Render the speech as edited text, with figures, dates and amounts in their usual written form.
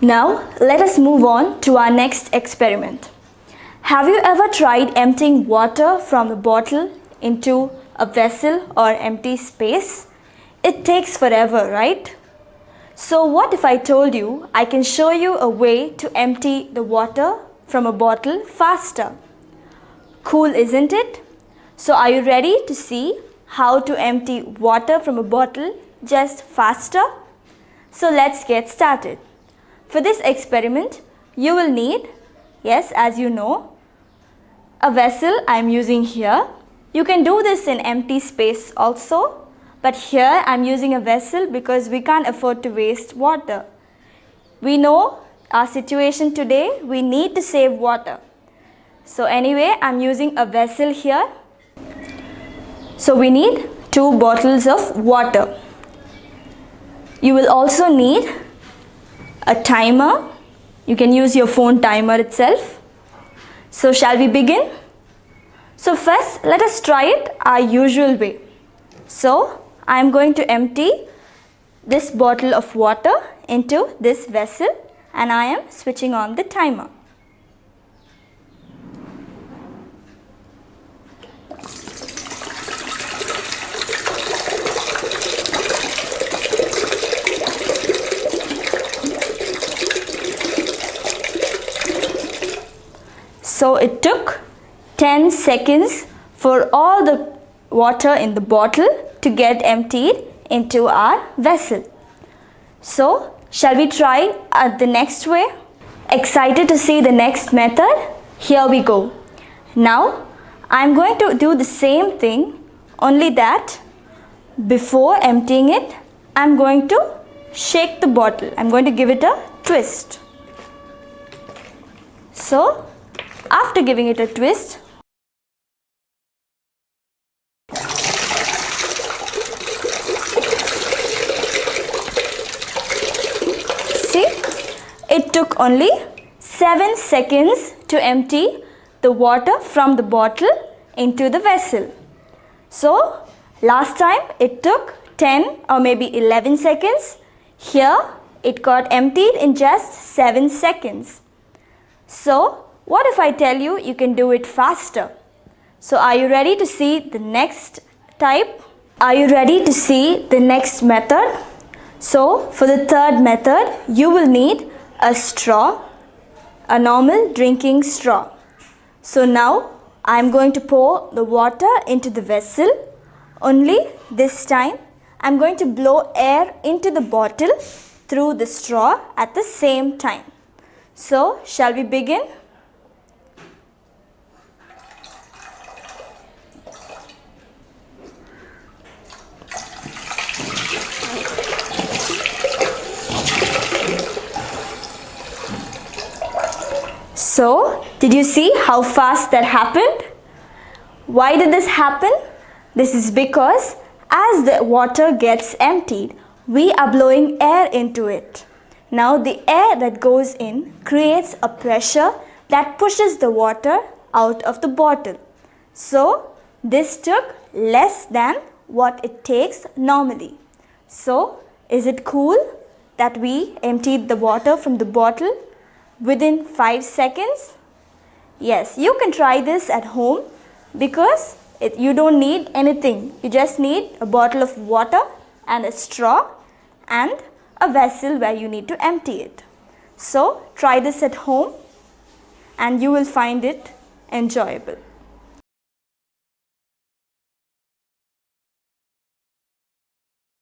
Now let us move on to our next experiment. Have you ever tried emptying water from a bottle into a vessel or empty space? It takes forever, right? So what if I told you I can show you a way to empty the water from a bottle faster? Cool, isn't it? So are you ready to see how to empty water from a bottle just faster? So let's get started. For this experiment, you will need, yes, as you know, a vessel I am using here. You can do this in empty space also, but here I am using a vessel because we can't afford to waste water. We know our situation today, we need to save water. So anyway, I am using a vessel here. So we need 2 bottles of water. You will also need a timer. You can use your phone timer itself. So shall we begin? So first let us try it our usual way. So I am going to empty this bottle of water into this vessel and I am switching on the timer. So it took 10 seconds for all the water in the bottle to get emptied into our vessel. So shall we try the next way? Excited to see the next method? Here we go. Now I am going to do the same thing, only that before emptying it I am going to shake the bottle. I am going to give it a twist. So after giving it a twist, see, it took only 7 seconds to empty the water from the bottle into the vessel. So last time it took 10 or maybe 11 seconds. Here it got emptied in just 7 seconds. So what if I tell you you can do it faster? So are you ready to see the next type? Are you ready to see the next method? So for the third method, you will need a straw, a normal drinking straw. So now I am going to pour the water into the vessel. Only this time I am going to blow air into the bottle through the straw at the same time. So shall we begin? So, did you see how fast that happened? Why did this happen? This is because as the water gets emptied, we are blowing air into it. Now the air that goes in creates a pressure that pushes the water out of the bottle. So, this took less than what it takes normally. So, is it cool that we emptied the water from the bottle within 5 seconds? Yes, you can try this at home because you don't need anything. You just need a bottle of water and a straw and a vessel where you need to empty it. So try this at home and you will find it enjoyable.